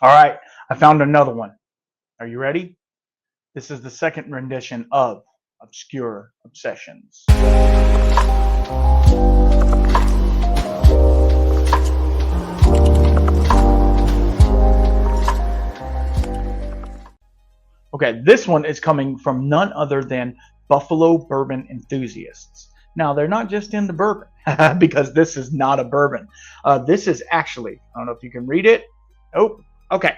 All right, I found another one. Are you ready? This is the second rendition of Obscure Obsessions. Okay, this one is coming from none other than Buffalo bourbon enthusiasts. Now, they're not just into bourbon, because this is not a bourbon. This is actually, I don't know if you can read it. Oh, okay.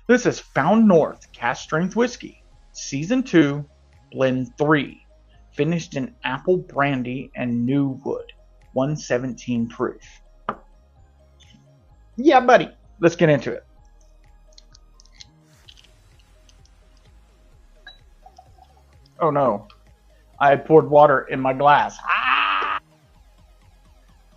This is Found North Cask Strength Whiskey, Season 2, Blend 3, finished in apple brandy and new wood, 117 proof. Yeah, buddy. Let's get into it. Oh no, I had poured water in my glass.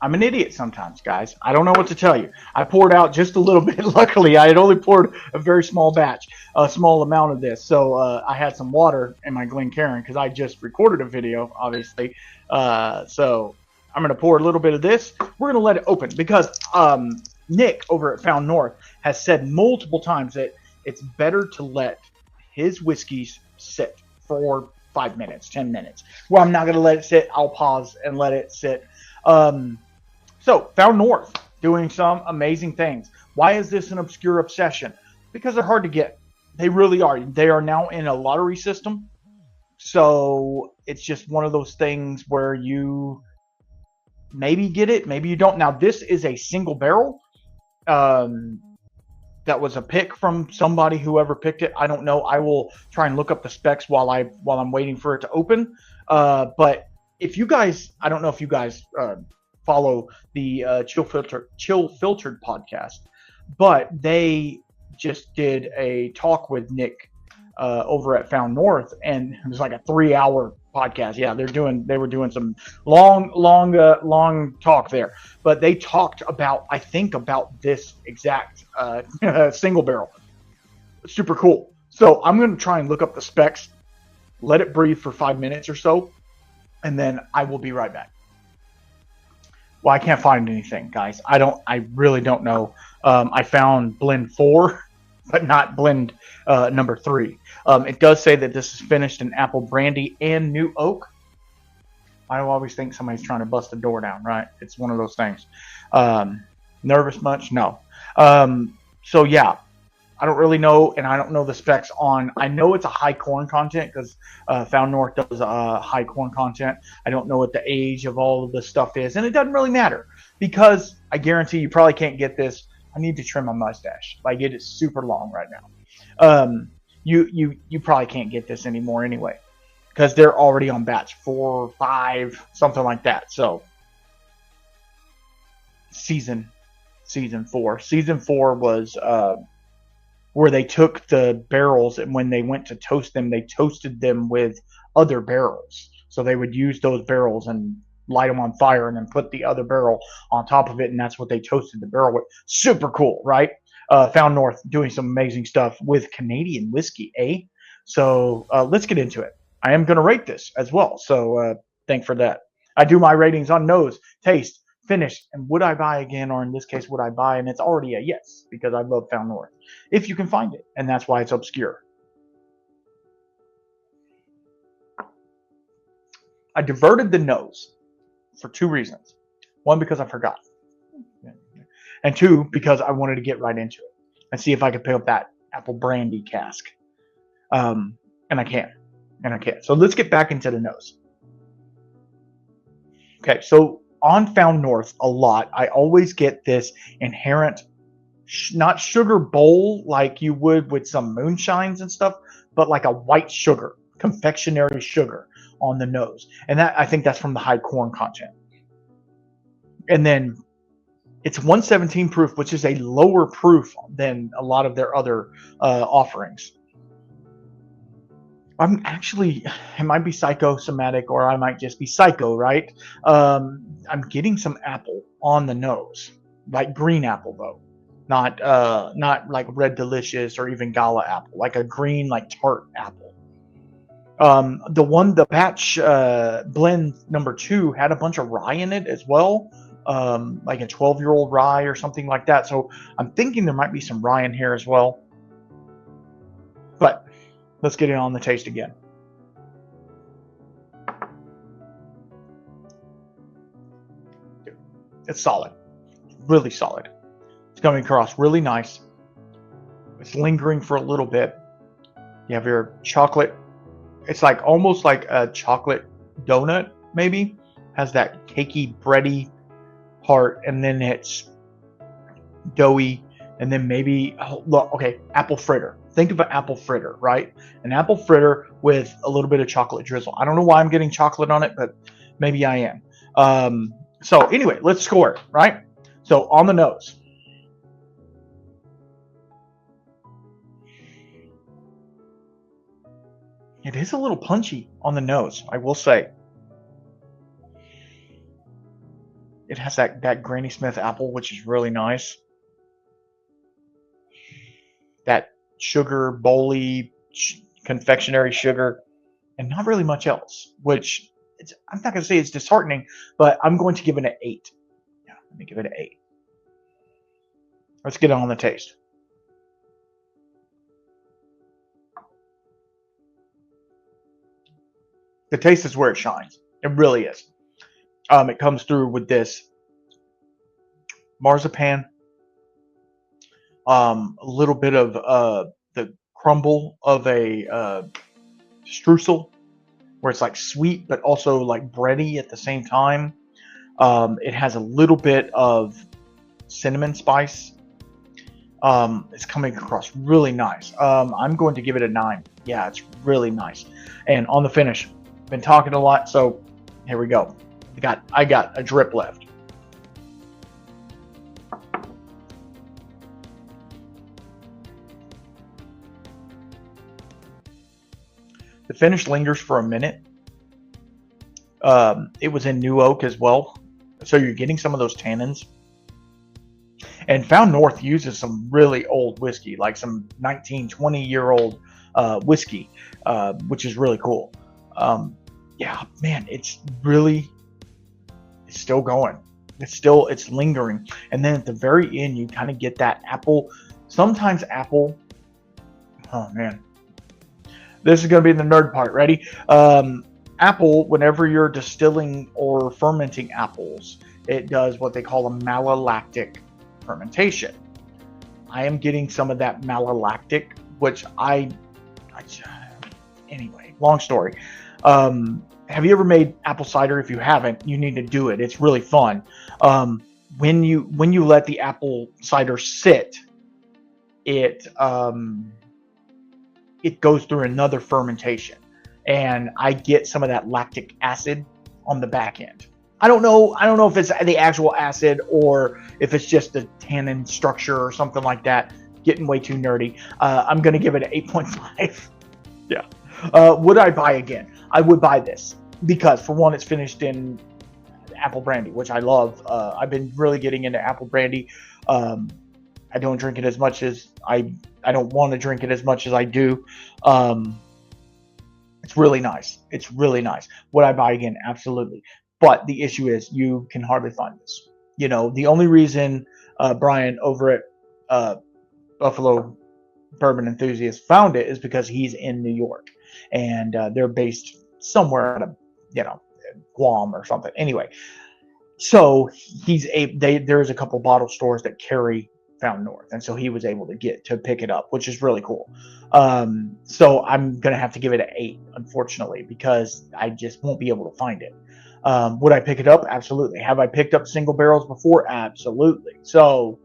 I'm an idiot sometimes, guys. I don't know what to tell you. I poured out just a little bit. Luckily, I had only poured a very small batch, a small amount of this. So I had some water in my Glencairn because I just recorded a video, obviously. So I'm going to pour a little bit of this. We're going to let it open because Nick over at Found North has said multiple times that it's better to let his whiskeys sit for 5 minutes, 10 minutes. Well, I'm not going to let it sit. I'll pause and let it sit. So, Found North, doing some amazing things. Why is this an obscure obsession? Because they're hard to get. They really are. They are now in a lottery system. So, it's just one of those things where you maybe get it, maybe you don't. Now, this is a single barrel. That was a pick from somebody, whoever picked it. I don't know. I will try and look up the specs while I'm waiting for it to open. But if you guys, I don't know if you guys follow the Chill Filtered podcast, but they just did a talk with Nick over at Found North, and it was like a 3-hour podcast. Yeah, they were doing some long talk there, but they talked about, I think, about this exact single barrel. Super cool. So I'm going to try and look up the specs, let it breathe for 5 minutes or so, and then I will be right back. Well, I can't find anything, guys. I really don't know. I found blend 4, but not blend number 3. It does say that this is finished in apple brandy and new oak. I always think somebody's trying to bust the door down, right? It's one of those things. Nervous much? No. So yeah, I don't really know, and I don't know the specs on. I know it's a high corn content because Found North does high corn content. I don't know what the age of all of this stuff is, and it doesn't really matter because I guarantee you probably can't get this. I need to trim my mustache. Like, it is super long right now. You probably can't get this anymore anyway because they're already on batch 4, 5, something like that. So season 4. Season 4 was where they took the barrels, and when they went to toast them, they toasted them with other barrels. So they would use those barrels and light them on fire and then put the other barrel on top of it, and that's what they toasted the barrel with. Super cool, right? Found North doing some amazing stuff with Canadian Whisky, eh? So let's get into it. I am going to rate this as well, so thank for that. I do my ratings on nose, taste, finish, and would I buy again, or in this case, would I buy? And it's already a yes, because I love Found North, if you can find it, and that's why it's obscure. I diverted the nose for 2 reasons. 1, because I forgot. And 2, because I wanted to get right into it and see if I could pick up that apple brandy cask. And I can't. So let's get back into the nose. Okay, so on Found North a lot, I always get this inherent, not sugar bowl like you would with some moonshines and stuff, but like a white sugar, confectionery sugar on the nose. And that, I think that's from the high corn content. And then it's 117 proof, which is a lower proof than a lot of their other offerings. I'm actually, it might be psychosomatic, or I might just be psycho, right? I'm getting some apple on the nose, like green apple though, not like Red Delicious or even Gala apple, like a green, like tart apple. The batch blend number 2 had a bunch of rye in it as well. like a 12-year-old rye or something like that. So I'm thinking there might be some rye in here as well. But let's get it on the taste again. It's solid, really solid. It's coming across really nice. It's lingering for a little bit. You have your chocolate. It's like almost like a chocolate donut, maybe. Has that cakey, bready part, and then it's doughy, and then maybe, oh, look, okay, apple fritter. Think of an apple fritter, right? An apple fritter with a little bit of chocolate drizzle. I don't know why I'm getting chocolate on it, but maybe I am. So anyway, let's score it, right? So on the nose. It is a little punchy on the nose, I will say. It has that Granny Smith apple, which is really nice. That sugar, bowly, confectionery sugar, and not really much else, which I'm not going to say it's disheartening, but I'm going to give it an 8. Yeah, let me give it an 8. Let's get on the taste. The taste is where it shines. It really is. It comes through with this marzipan, a little bit of the crumble of a streusel, where it's like sweet but also like bready at the same time. It has a little bit of cinnamon spice. It's coming across really nice. I'm going to give it a 9. Yeah, it's really nice. And on the finish, been talking a lot, so here we go. I got a drip left. The finish lingers for a minute. It was in new oak as well, so you're getting some of those tannins. And Found North uses some really old whiskey, like some 19, 20-year-old whiskey, which is really cool. Yeah, man, it's still going. It's lingering. And then at the very end, you kind of get that apple. Sometimes apple. Oh man, this is going to be the nerd part. Ready? Apple, whenever you're distilling or fermenting apples, it does what they call a malolactic fermentation. I am getting some of that malolactic, which anyway, long story. Have you ever made apple cider? If you haven't, you need to do it. It's really fun. When you let the apple cider sit, it goes through another fermentation, and I get some of that lactic acid on the back end. I don't know if it's the actual acid or if it's just the tannin structure or something like that. Getting way too nerdy. I'm going to give it an 8.5. Yeah. Would I buy again? I would buy this because, for one, it's finished in apple brandy, which I love. I've been really getting into apple brandy. I don't drink it as much as I don't want to drink it as much as I do. It's really nice. It's really nice. Would I buy again? Absolutely. But the issue is you can hardly find this. You know, the only reason Brian over at Buffalo Bourbon Enthusiast found it is because he's in New York, and they're based somewhere out of, Guam or something. Anyway, so there's a couple bottle stores that carry Found North, and so he was able to pick it up, which is really cool. So I'm gonna have to give it an 8, unfortunately, because I just won't be able to find it. Would I pick it up? Absolutely. Have I picked up single barrels before? Absolutely. So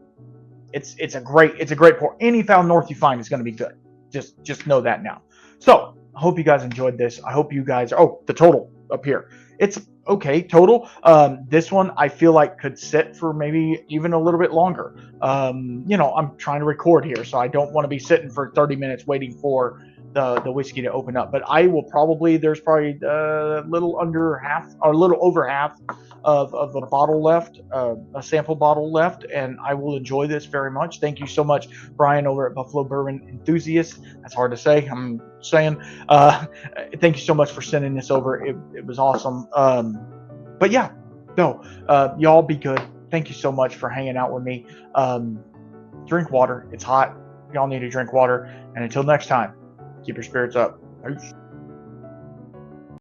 it's a great pour. Any Found North you find is going to be good. Just know that now. So I hope you guys enjoyed this. I hope you guys. Oh, the total up here. It's okay total. This one I feel like could sit for maybe even a little bit longer. I'm trying to record here, so I don't want to be sitting for 30 minutes waiting for the whiskey to open up. But I will there's probably a little under half or a little over half of a bottle left, a sample bottle left, and I will enjoy this very much. Thank you so much, Brian, over at Buffalo Bourbon Enthusiast. That's hard to say. I'm saying. Thank you so much for sending this over. It was awesome. But yeah, So, y'all be good. Thank you so much for hanging out with me. Drink water. It's hot. Y'all need to drink water. And until next time, keep your spirits up. Peace.